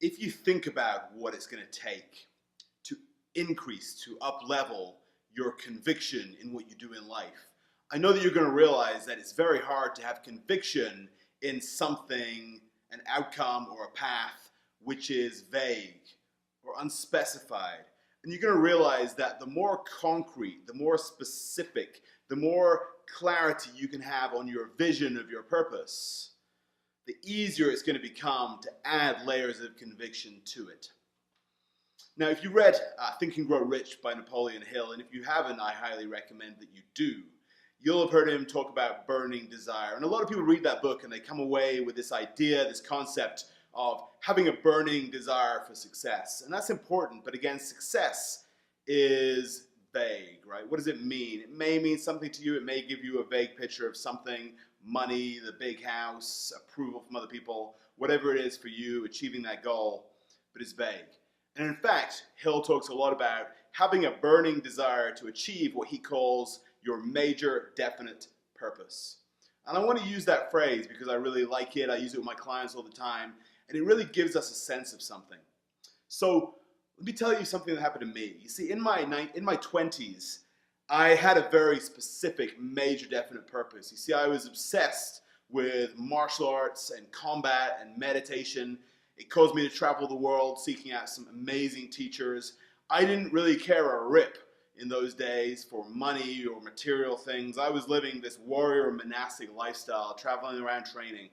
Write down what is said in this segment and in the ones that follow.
if you think about what it's going to take to increase, to up level your conviction in what you do in life, I know that you're going to realize that it's very hard to have conviction in something, an outcome or a path, which is vague or unspecified. And you're going to realize that the more concrete, the more specific, the more clarity you can have on your vision of your purpose, the easier it's going to become to add layers of conviction to it. Now, if you read Think and Grow Rich by Napoleon Hill, and if you haven't, I highly recommend that you do, you'll have heard him talk about burning desire. And a lot of people read that book and they come away with this idea, this concept of having a burning desire for success. And that's important, but again, success is vague, right? What does it mean? It may mean something to you. It may give you a vague picture of something, money, the big house, approval from other people, whatever it is for you, achieving that goal, but it's vague. And in fact, Hill talks a lot about having a burning desire to achieve what he calls your major definite purpose. And I want to use that phrase because I really like it. I use it with my clients all the time, and it really gives us a sense of something. So let me tell you something that happened to me. You see, in my 20s, I had a very specific, major definite purpose. You see, I was obsessed with martial arts and combat and meditation. It caused me to travel the world seeking out some amazing teachers. I didn't really care a rip in those days for money or material things. I was living this warrior monastic lifestyle, traveling around training,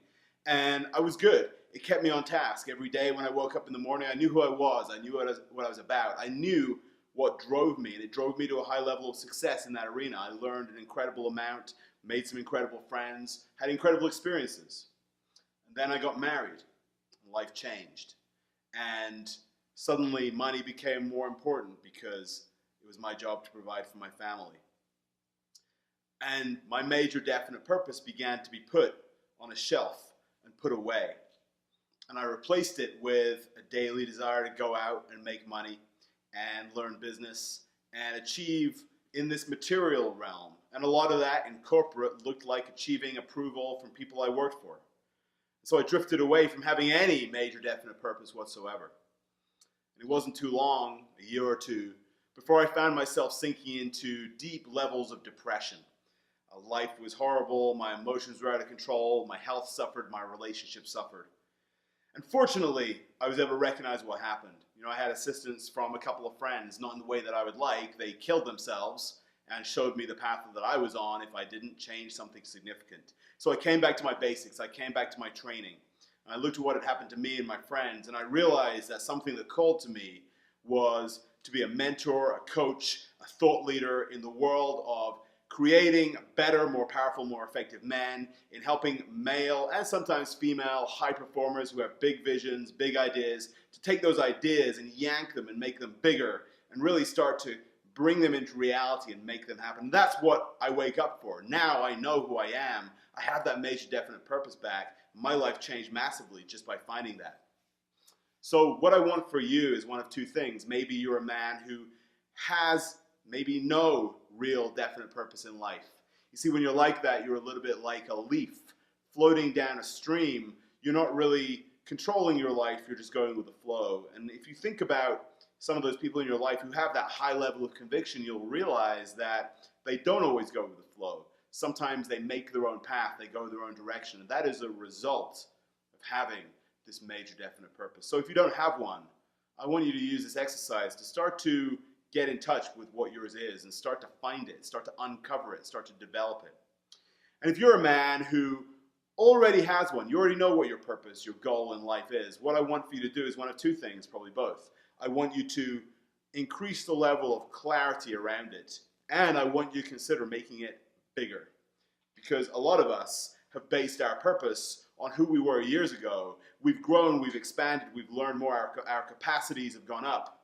and I was good. It kept me on task. Every day when I woke up in the morning, I knew who I was. I knew what I was about. I knew what drove me, and it drove me to a high level of success in that arena. I learned an incredible amount, made some incredible friends, had incredible experiences. And then I got married. Life changed. And suddenly money became more important because it was my job to provide for my family. And my major definite purpose began to be put on a shelf and put away. And I replaced it with a daily desire to go out and make money and learn business and achieve in this material realm. And a lot of that in corporate looked like achieving approval from people I worked for. So I drifted away from having any major definite purpose whatsoever. And it wasn't too long, a year or two, before I found myself sinking into deep levels of depression. Life was horrible, my emotions were out of control, my health suffered, my relationships suffered. And fortunately, I was able to recognize what happened. I had assistance from a couple of friends, not in the way that I would like. They killed themselves and showed me the path that I was on if I didn't change something significant. So I came back to my basics. I came back to my training. And I looked at what had happened to me and my friends, and I realized that something that called to me was to be a mentor, a coach, a thought leader in the world of creating better, more powerful, more effective men, in helping male and sometimes female high performers who have big visions, big ideas, to take those ideas and yank them and make them bigger and really start to bring them into reality and make them happen. That's what I wake up for. Now I know who I am. I have that major definite purpose back. My life changed massively just by finding that. So what I want for you is one of two things. Maybe you're a man who has maybe no real definite purpose in life. You see, when you're like that, you're a little bit like a leaf floating down a stream. You're not really controlling your life, you're just going with the flow. And if you think about some of those people in your life who have that high level of conviction, you'll realize that they don't always go with the flow. Sometimes they make their own path, they go their own direction, and that is a result of having this major definite purpose. So if you don't have one, I want you to use this exercise to start to get in touch with what yours is and start to find it, start to uncover it, start to develop it. And if you're a man who already has one, you already know what your purpose, your goal in life is, what I want for you to do is one of two things, probably both. I want you to increase the level of clarity around it, and I want you to consider making it bigger. Because a lot of us have based our purpose on who we were years ago. We've grown, we've expanded, we've learned more, our capacities have gone up.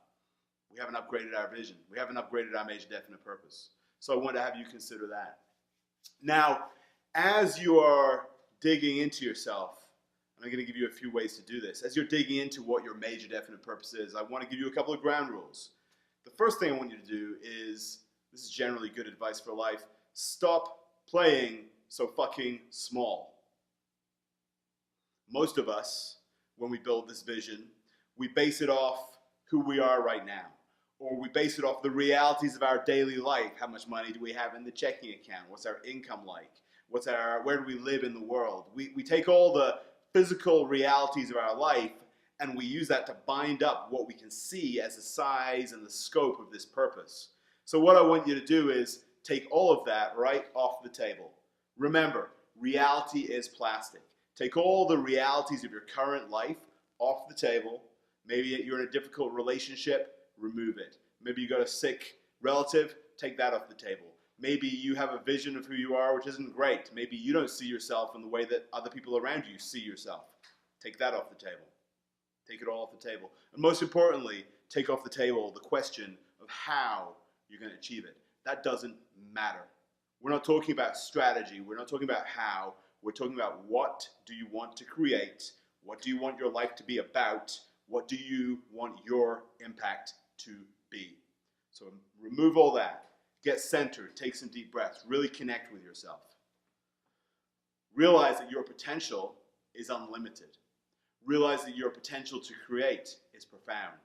We haven't upgraded our vision. We haven't upgraded our major definite purpose. So I want to have you consider that. Now, as you are digging into yourself, and I'm going to give you a few ways to do this. As you're digging into what your major definite purpose is, I want to give you a couple of ground rules. The first thing I want you to do is, this is generally good advice for life, stop playing so fucking small. Most of us, when we build this vision, we base it off who we are right now. Or we base it off the realities of our daily life. How much money do we have in the checking account? What's our income like? Where do we live in the world? We take all the physical realities of our life and we use that to bind up what we can see as the size and the scope of this purpose. So what I want you to do is take all of that right off the table. Remember, reality is plastic. Take all the realities of your current life off the table. Maybe you're in a difficult relationship, remove it. Maybe you got a sick relative, take that off the table. Maybe you have a vision of who you are which isn't great. Maybe you don't see yourself in the way that other people around you see yourself. Take that off the table. Take it all off the table. And most importantly, take off the table the question of how you're going to achieve it. That doesn't matter. We're not talking about strategy. We're not talking about how. We're talking about what do you want to create? What do you want your life to be about? What do you want your impact to be? So remove all that. Get centered. Take some deep breaths. Really connect with yourself. Realize that your potential is unlimited. Realize that your potential to create is profound.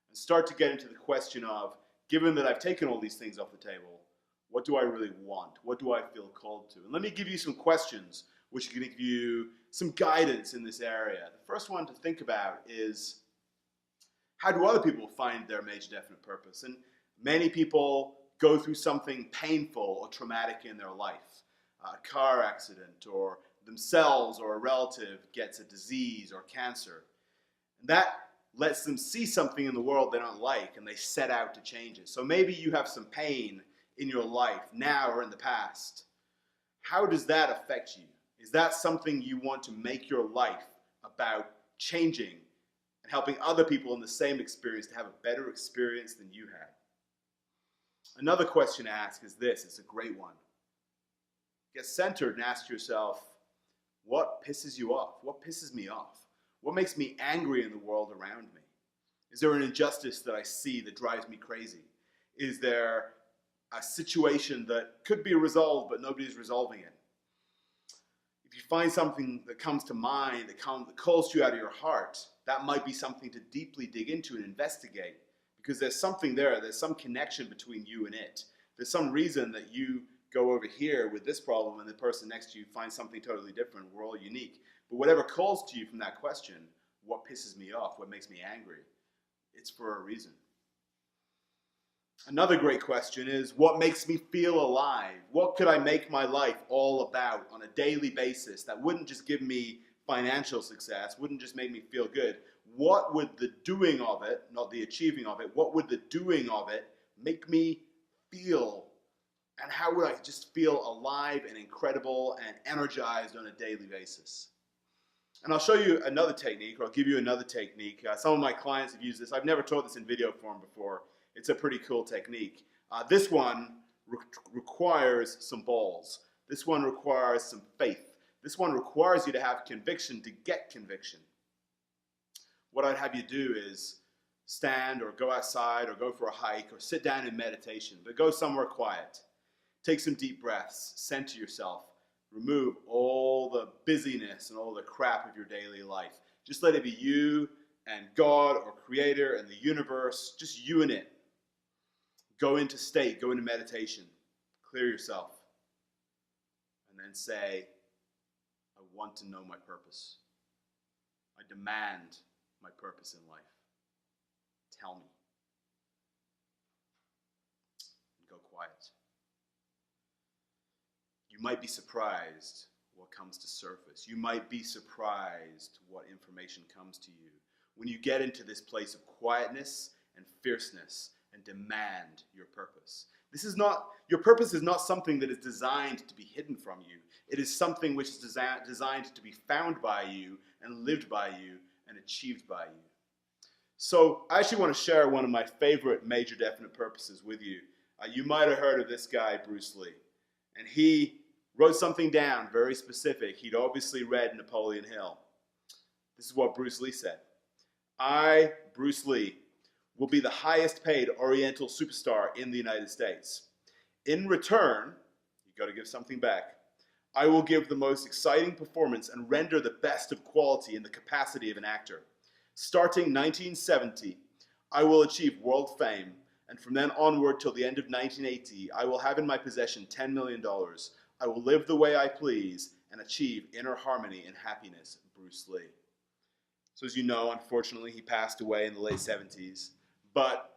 And start to get into the question of, given that I've taken all these things off the table, what do I really want? What do I feel called to? And let me give you some questions which are going to give you some guidance in this area. The first one to think about is, how do other people find their major definite purpose? And many people go through something painful or traumatic in their life, a car accident, or themselves or a relative gets a disease or cancer. And that lets them see something in the world they don't like, and they set out to change it. So maybe you have some pain in your life now or in the past. How does that affect you? Is that something you want to make your life about changing and helping other people in the same experience to have a better experience than you had? Another question to ask is this. It's a great one. Get centered and ask yourself, what pisses you off? What pisses me off? What makes me angry in the world around me? Is there an injustice that I see that drives me crazy? Is there a situation that could be resolved but nobody's resolving it? If you find something that comes to mind, that calls you out of your heart, that might be something to deeply dig into and investigate, because there's something there. There's some connection between you and it. There's some reason that you go over here with this problem and the person next to you finds something totally different. We're all unique. But whatever calls to you from that question, what pisses me off, what makes me angry, it's for a reason. Another great question is, what makes me feel alive? What could I make my life all about on a daily basis that wouldn't just give me financial success, wouldn't just make me feel good? What would the doing of it, not the achieving of it, what would the doing of it make me feel? And how would I just feel alive and incredible and energized on a daily basis? And I'll show you another technique, or I'll give you another technique. Some of my clients have used this. I've never taught this in video form before. It's a pretty cool technique. This one requires some balls. This one requires some faith. This one requires you to have conviction to get conviction. What I'd have you do is stand or go outside or go for a hike or sit down in meditation, but go somewhere quiet. Take some deep breaths, center yourself, remove all the busyness and all the crap of your daily life. Just let it be you and God or Creator and the universe, just you and it. Go into state, go into meditation, clear yourself, and then say, I want to know my purpose. I demand my purpose in life. Tell me. And go quiet. You might be surprised what comes to surface. You might be surprised what information comes to you when you get into this place of quietness and fierceness and demand your purpose. Your purpose is not something that is designed to be hidden from you. It is something which is designed to be found by you and lived by you and achieved by you. So I actually want to share one of my favorite major definite purposes with you. You might have heard of this guy, Bruce Lee. And he wrote something down very specific. He'd obviously read Napoleon Hill. This is what Bruce Lee said. I, Bruce Lee, will be the highest paid Oriental superstar in the United States. In return, you've got to give something back. I will give the most exciting performance and render the best of quality in the capacity of an actor. Starting 1970, I will achieve world fame, and from then onward till the end of 1980, I will have in my possession $10 million. I will live the way I please and achieve inner harmony and happiness. Bruce Lee. So as you know, unfortunately, he passed away in the late 70s, but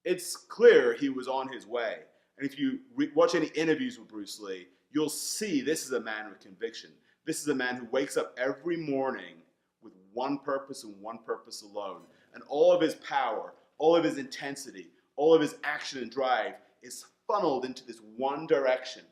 it's clear he was on his way. And if you watch any interviews with Bruce Lee, you'll see this is a man with conviction. This is a man who wakes up every morning with one purpose and one purpose alone. And all of his power, all of his intensity, all of his action and drive is funneled into this one direction.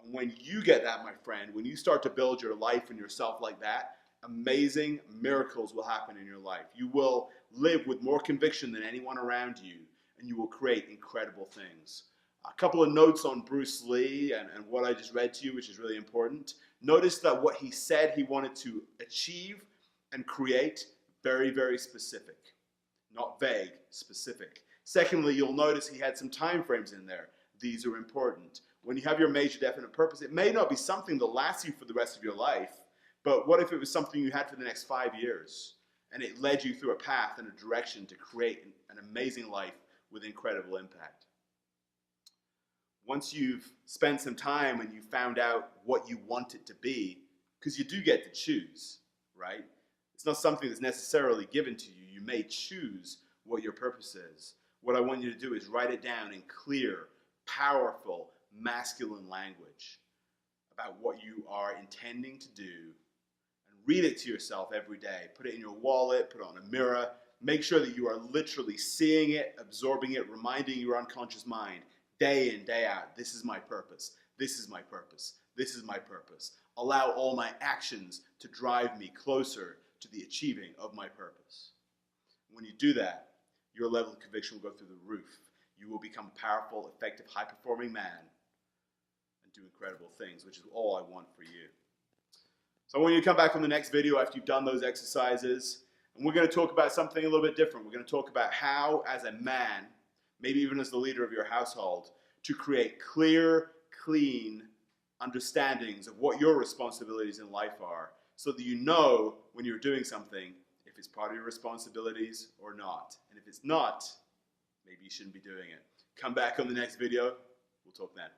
And when you get that, my friend, when you start to build your life and yourself like that, amazing miracles will happen in your life. You will live with more conviction than anyone around you, and you will create incredible things. A couple of notes on Bruce Lee and what I just read to you, which is really important. Notice that what he said he wanted to achieve and create, very, very specific. Not vague, specific. Secondly, you'll notice he had some time frames in there. These are important. When you have your major definite purpose, it may not be something that lasts you for the rest of your life, but what if it was something you had for the next 5 years, and it led you through a path and a direction to create an amazing life with incredible impact? Once you've spent some time and you found out what you want it to be, because you do get to choose, right? It's not something that's necessarily given to you. You may choose what your purpose is. What I want you to do is write it down in clear, powerful, masculine language about what you are intending to do, and read it to yourself every day. Put it in your wallet, put it on a mirror. Make sure that you are literally seeing it, absorbing it, reminding your unconscious mind day in, day out, this is my purpose, this is my purpose, this is my purpose. Allow all my actions to drive me closer to the achieving of my purpose. When you do that, your level of conviction will go through the roof. You will become a powerful, effective, high-performing man and do incredible things, which is all I want for you. So I want you to come back on the next video after you've done those exercises, and we're going to talk about something a little bit different. We're going to talk about how, as a man, maybe even as the leader of your household, to create clear, clean understandings of what your responsibilities in life are, so that you know when you're doing something if it's part of your responsibilities or not. And if it's not, maybe you shouldn't be doing it. Come back on the next video. We'll talk then.